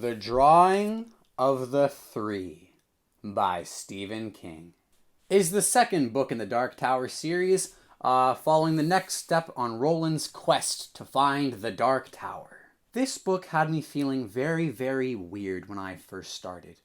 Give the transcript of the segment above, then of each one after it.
The Drawing of the Three by Stephen King is the second book in the Dark Tower series, following the next step on Roland's quest to find the Dark Tower. This book had me feeling very, very weird when I first started.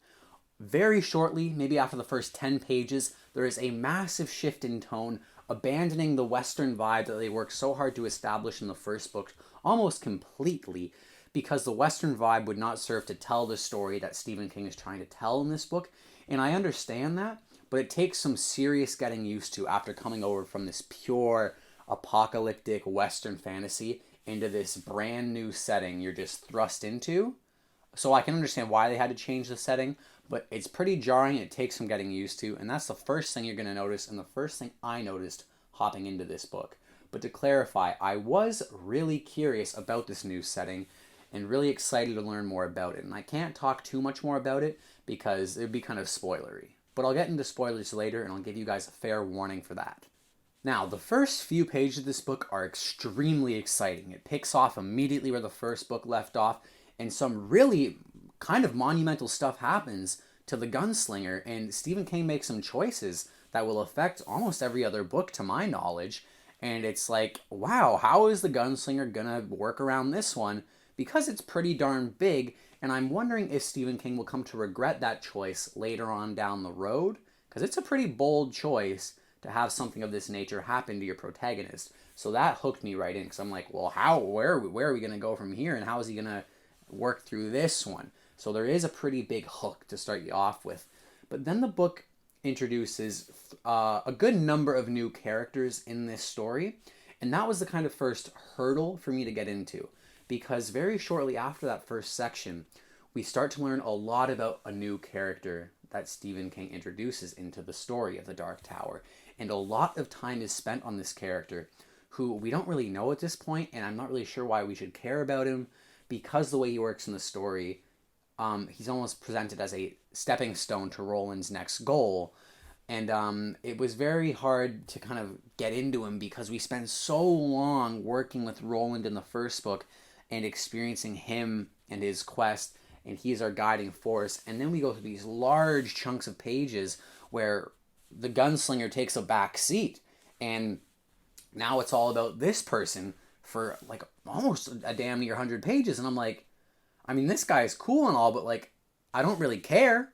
Very shortly, maybe after the first 10 pages, there is a massive shift in tone, abandoning the Western vibe that they worked so hard to establish in the first book almost completely, because the Western vibe would not serve to tell the story that Stephen King is trying to tell in this book. And I understand that, but it takes some serious getting used to after coming over from this pure apocalyptic Western fantasy into this brand new setting you're just thrust into. So I can understand why they had to change the setting, but it's pretty jarring. It takes some getting used to, and that's the first thing you're going to notice, and the first thing I noticed hopping into this book. But to clarify, I was really curious about this new setting and really excited to learn more about it. And I can't talk too much more about it because it would be kind of spoilery. But I'll get into spoilers later, and I'll give you guys a fair warning for that. Now, the first few pages of this book are extremely exciting. It picks off immediately where the first book left off, and some really kind of monumental stuff happens to the gunslinger, and Stephen King makes some choices that will affect almost every other book to my knowledge. And it's like, wow, how is the gunslinger gonna work around this one? Because it's pretty darn big, and I'm wondering if Stephen King will come to regret that choice later on down the road, because it's a pretty bold choice to have something of this nature happen to your protagonist. So that hooked me right in, because I'm like, well, where are we going to go from here, and how is he going to work through this one? So there is a pretty big hook to start you off with. But then the book introduces a good number of new characters in this story, and that was the kind of first hurdle for me to get into. Because very shortly after that first section, we start to learn a lot about a new character that Stephen King introduces into the story of the Dark Tower. And a lot of time is spent on this character, who we don't really know at this point, and I'm not really sure why we should care about him, because the way he works in the story, he's almost presented as a stepping stone to Roland's next goal. And it was very hard to kind of get into him, because we spent so long working with Roland in the first book, and experiencing him and his quest, and he's our guiding force. And then we go through these large chunks of pages where the gunslinger takes a back seat, and now it's all about this person for like almost a damn near 100 pages. And I'm like, I mean, this guy is cool and all, but like, I don't really care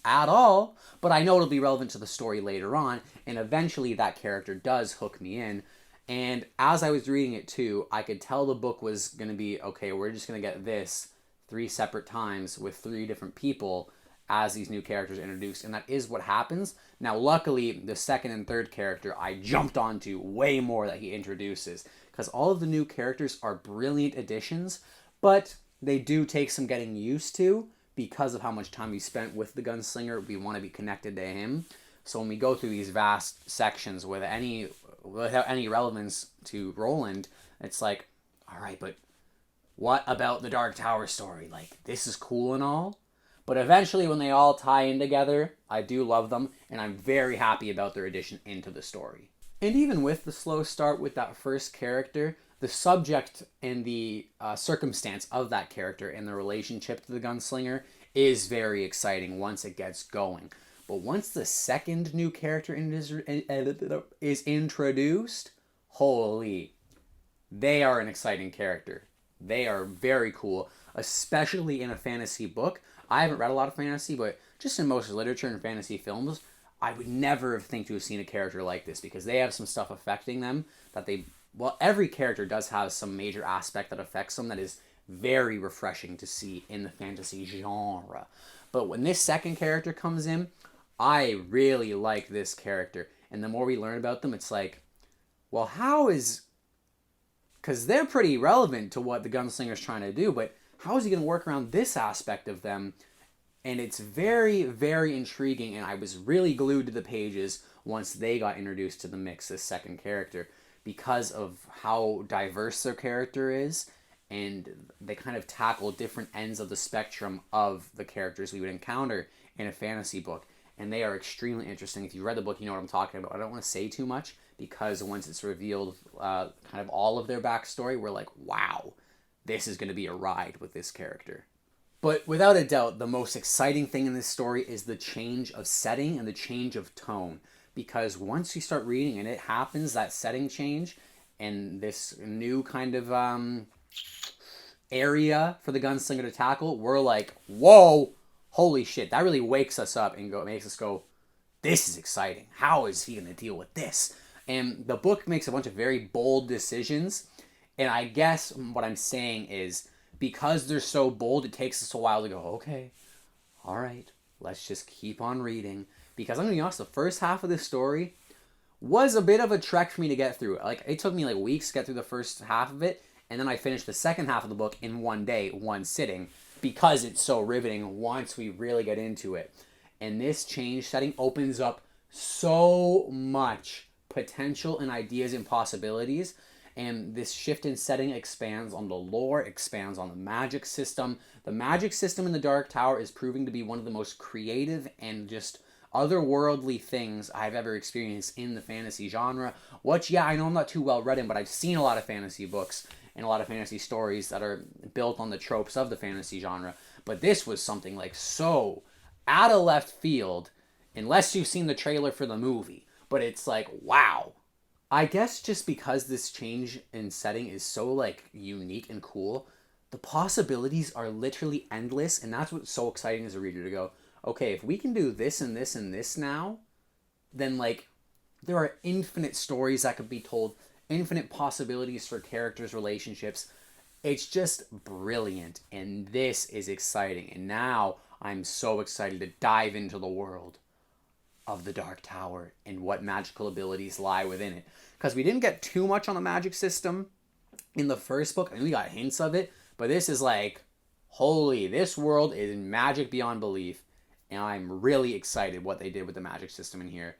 at all. But I know it'll be relevant to the story later on, and eventually that character does hook me in. And as I was reading it too, I could tell the book was going to be, okay, we're just going to get this 3 separate times with 3 different people as these new characters are introduced. And that is what happens. Now, luckily, the second and third character I jumped onto way more that he introduces, because all of the new characters are brilliant additions, but they do take some getting used to because of how much time we spent with the gunslinger. We want to be connected to him. So when we go through these vast sections without any relevance to Roland, it's like, all right, but what about the Dark Tower story? Like, this is cool and all, but eventually when they all tie in together, I do love them, and I'm very happy about their addition into the story. And even with the slow start with that first character, the subject and the circumstance of that character and the relationship to the gunslinger is very exciting once it gets going. But once the second new character is introduced, holy, they are an exciting character. They are very cool, especially in a fantasy book. I haven't read a lot of fantasy, but just in most literature and fantasy films, I would never have think to have seen a character like this, because they have some stuff affecting them that every character does have some major aspect that affects them that is very refreshing to see in the fantasy genre. But when this second character comes in, I really like this character. And the more we learn about them, it's like, well, because they're pretty relevant to what the gunslinger's trying to do, but how is he going to work around this aspect of them? And it's very, very intriguing, and I was really glued to the pages once they got introduced to the mix, this second character, because of how diverse their character is, and they kind of tackle different ends of the spectrum of the characters we would encounter in a fantasy book. And they are extremely interesting. If you read the book, you know what I'm talking about. I don't want to say too much, because once it's revealed kind of all of their backstory, we're like, wow, this is going to be a ride with this character. But without a doubt, the most exciting thing in this story is the change of setting and the change of tone. Because once you start reading and it happens, that setting change and this new kind of area for the gunslinger to tackle, we're like, whoa, holy shit. That really wakes us up and makes us go, this is exciting. How is he going to deal with this? And the book makes a bunch of very bold decisions. And I guess what I'm saying is, because they're so bold, it takes us a while to go, okay, all right, let's just keep on reading. Because I'm going to be honest, the first half of this story was a bit of a trek for me to get through. Like, it took me like weeks to get through the first half of it, and then I finished the second half of the book in one day, one sitting, because it's so riveting once we really get into it. And this change setting opens up so much potential and ideas and possibilities. And this shift in setting expands on the lore, expands on the magic system. The magic system in the Dark Tower is proving to be one of the most creative and just otherworldly things I've ever experienced in the fantasy genre. Which, yeah, I know I'm not too well read in, but I've seen a lot of fantasy books and a lot of fantasy stories that are built on the tropes of the fantasy genre. But this was something like so out of left field, unless you've seen the trailer for the movie. But it's like, wow. I guess just because this change in setting is so like unique and cool, the possibilities are literally endless, and that's what's so exciting as a reader to go, okay, if we can do this and this and this now, then like there are infinite stories that could be told, infinite possibilities for characters, relationships. It's just brilliant, and this is exciting. And now I'm so excited to dive into the world of the Dark Tower and what magical abilities lie within it. Because we didn't get too much on the magic system in the first book. I mean, we got hints of it, but this is like, holy, this world is magic beyond belief. And I'm really excited what they did with the magic system in here,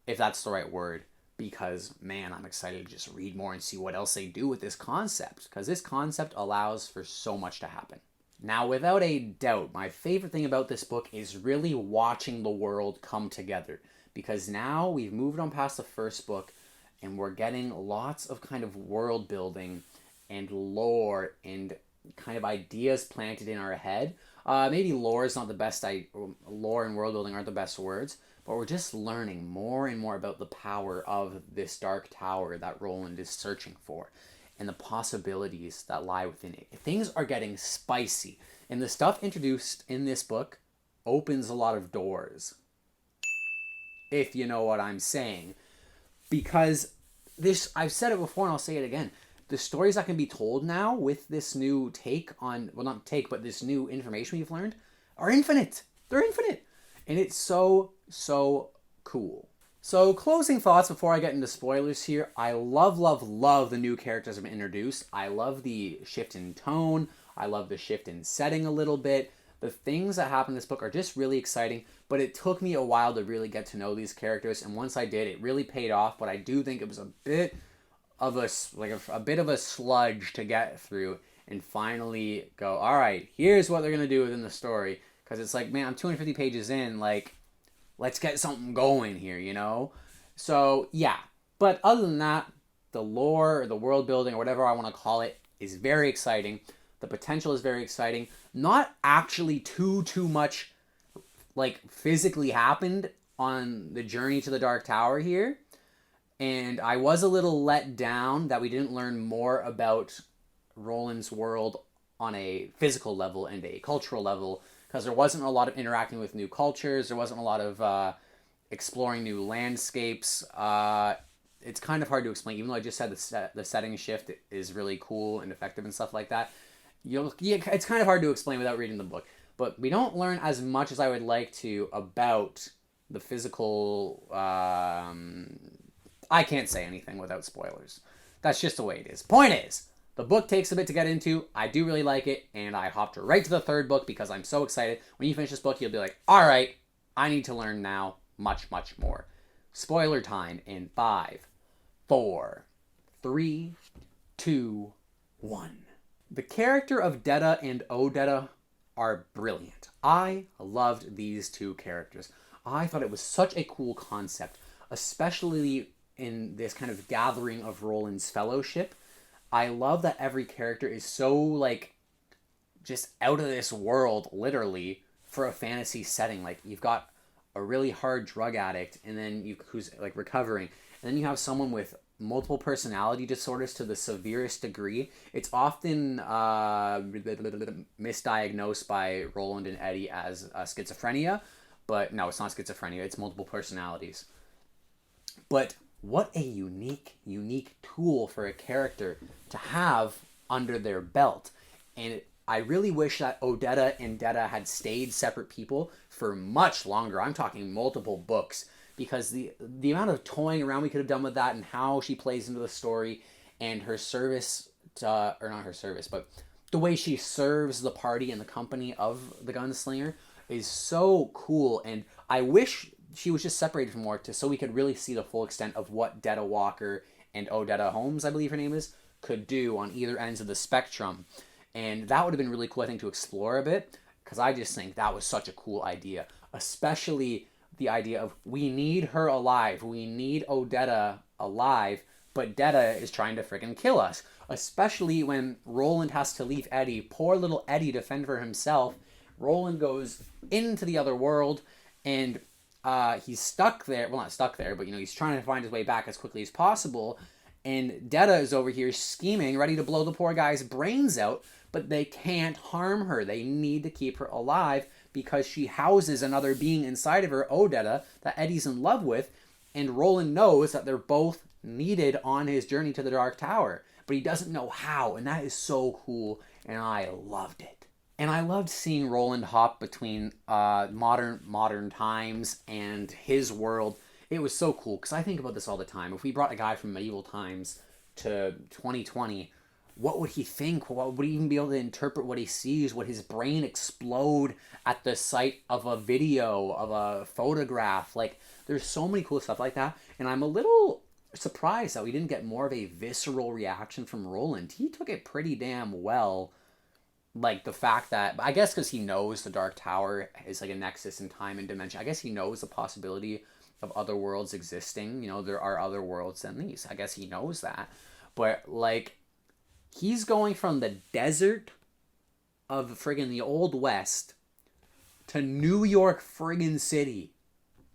if that's the right word. Because, man, I'm excited to just read more and see what else they do with this concept. Because this concept allows for so much to happen. Now, without a doubt, my favorite thing about this book is really watching the world come together. Because now we've moved on past the first book, and we're getting lots of kind of world building and lore and kind of ideas planted in our head. Maybe lore is not the best, lore and world building aren't the best words, but we're just learning more and more about the power of this Dark Tower that Roland is searching for, and the possibilities that lie within it. Things are getting spicy, and the stuff introduced in this book opens a lot of doors, if you know what I'm saying. Because this, I've said it before and I'll say it again, the stories that can be told now with this new take on, well, not take, but this new information we've learned are infinite. They're infinite. And it's so, so cool. So, closing thoughts before I get into spoilers here. I love, love, love the new characters that have been introduced. I love the shift in tone. I love the shift in setting a little bit. The things that happen in this book are just really exciting, but it took me a while to really get to know these characters, and once I did, it really paid off. But I do think it was a bit of a bit of a sludge to get through and finally go, all right, here's what they're gonna do within the story. Because it's like, man, I'm 250 pages in, like, let's get something going here, you know? So, yeah. But other than that, the lore or the world building or whatever I want to call it is very exciting. The potential is very exciting. Not actually too much, like, physically happened on the journey to the Dark Tower here. And I was a little let down that we didn't learn more about Roland's world on a physical level and a cultural level, because there wasn't a lot of interacting with new cultures. There wasn't a lot of exploring new landscapes. It's kind of hard to explain, even though I just said the setting shift is really cool and effective and stuff like that. It's kind of hard to explain without reading the book. But we don't learn as much as I would like to about the physical... I can't say anything without spoilers. That's just the way it is. Point is, the book takes a bit to get into. I do really like it, and I hopped right to the third book because I'm so excited. When you finish this book, you'll be like, all right, I need to learn now much, much more. Spoiler time in 5, 4, 3, 2, 1. The character of Detta and Odetta are brilliant. I loved these two characters. I thought it was such a cool concept, especially in this kind of gathering of Roland's fellowship. I love that every character is so, like, just out of this world, literally, for a fantasy setting. Like, you've got a really hard drug addict, and then who's like recovering, and then you have someone with multiple personality disorders to the severest degree. It's often misdiagnosed by Roland and Eddie as schizophrenia, but no, it's not schizophrenia. It's multiple personalities. But what a unique tool for a character to have under their belt. And I really wish that Odetta and Detta had stayed separate people for much longer. I'm talking multiple books, because the amount of toying around we could have done with that, and how she plays into the story, and her service to, or not her service, but the way she serves the party and the company of the gunslinger is so cool. And I wish she was just separated from more, so we could really see the full extent of what Detta Walker and Odetta Holmes, I believe her name is, could do on either ends of the spectrum. And that would have been really cool, I think, to explore a bit, because I just think that was such a cool idea. Especially the idea of, we need her alive. We need Odetta alive, but Detta is trying to freaking kill us. Especially when Roland has to leave Eddie. Poor little Eddie to fend for himself. Roland goes into the other world, and he's stuck there. Well, not stuck there, but, he's trying to find his way back as quickly as possible. And Detta is over here scheming, ready to blow the poor guy's brains out, but they can't harm her. They need to keep her alive because she houses another being inside of her, Odetta, that Eddie's in love with, and Roland knows that they're both needed on his journey to the Dark Tower, but he doesn't know how, and that is so cool, and I loved it. And I loved seeing Roland hop between modern times and his world. It was so cool, because I think about this all the time. If we brought a guy from medieval times to 2020, what would he think? What would he even be able to interpret what he sees? Would his brain explode at the sight of a video, of a photograph? Like, there's so many cool stuff like that. And I'm a little surprised that we didn't get more of a visceral reaction from Roland. He took it pretty damn well. Like, the fact that, I guess because he knows the Dark Tower is like a nexus in time and dimension. I guess he knows the possibility of other worlds existing. There are other worlds than these. I guess he knows that. But, like, he's going from the desert of friggin' the Old West to New York friggin' City.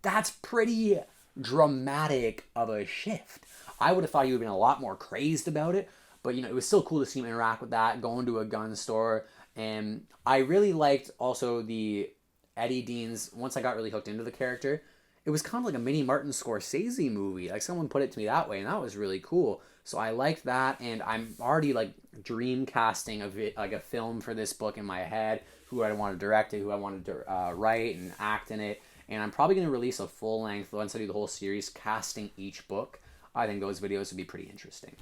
That's pretty dramatic of a shift. I would have thought he would have been a lot more crazed about it, but, it was still cool to see him interact with that, going to a gun store. And I really liked also the Eddie Dean's, once I got really hooked into the character, it was kind of like a mini Martin Scorsese movie. Like, someone put it to me that way, and that was really cool. So I liked that, and I'm already, like, dream casting of it, like a film for this book in my head, who I want to direct it, who I wanted to write and act in it. And I'm probably going to release a full length, once I do the whole series, casting each book. I think those videos would be pretty interesting.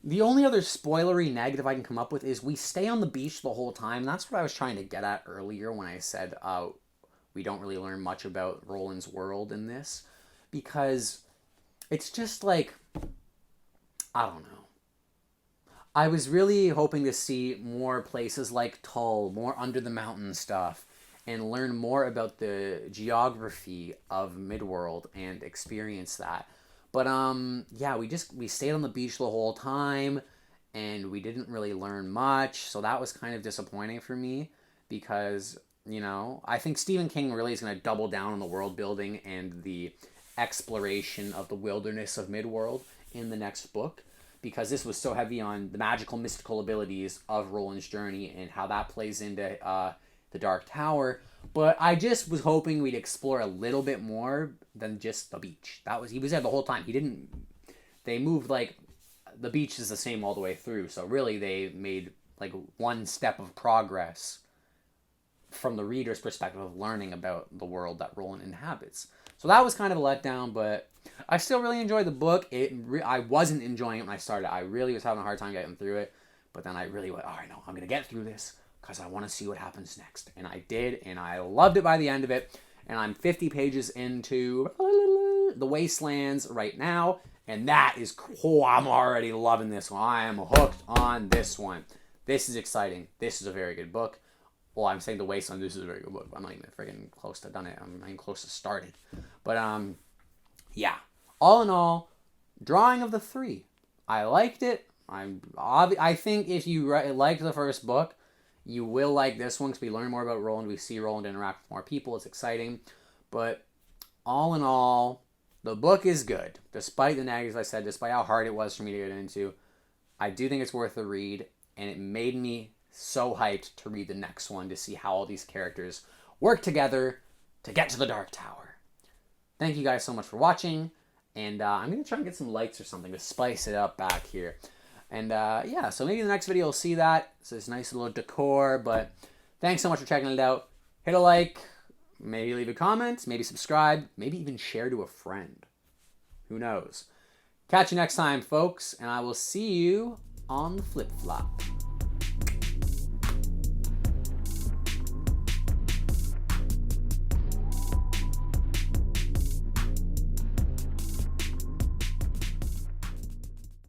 The only other spoilery negative I can come up with is we stay on the beach the whole time. That's what I was trying to get at earlier when I said we don't really learn much about Roland's world in this. Because it's just like, I don't know. I was really hoping to see more places like Tull, more under the mountain stuff, and learn more about the geography of Midworld and experience that. But yeah, we stayed on the beach the whole time, and we didn't really learn much, so that was kind of disappointing for me, because, I think Stephen King really is going to double down on the world building and the exploration of the wilderness of Midworld in the next book, because this was so heavy on the magical, mystical abilities of Roland's journey and how that plays into the Dark Tower. But I just was hoping we'd explore a little bit more than just the beach. He was there the whole time. They moved, like, the beach is the same all the way through. So really they made, like, one step of progress from the reader's perspective of learning about the world that Roland inhabits. So that was kind of a letdown, but I still really enjoyed the book. I wasn't enjoying it when I started. I really was having a hard time getting through it. But then I really went, all right, no, I'm going to get through this, because I want to see what happens next. And I did, and I loved it by the end of it. And I'm 50 pages into The Wastelands right now. And that is cool. I'm already loving this one. I am hooked on this one. This is exciting. This is a very good book. Well, I'm saying The Wasteland, this is a very good book. I'm not even freaking close to done it. I'm not even close to started. But, yeah. All in all, drawing of the 3. I liked it. I think if you liked the first book, You will like this one because we learn more about Roland. We see Roland interact with more people. It's exciting. But all in all, the book is good. Despite the negatives I said, despite how hard it was for me to get into, I do think it's worth a read. And it made me so hyped to read the next one to see how all these characters work together to get to the Dark Tower. Thank you guys so much for watching. And I'm going to try and get some lights or something to spice it up back here. And yeah, so maybe in the next video you'll see that. It's this nice little decor. But thanks so much for checking it out. Hit a like. Maybe leave a comment. Maybe subscribe. Maybe even share to a friend. Who knows? Catch you next time, folks. And I will see you on the flip-flop.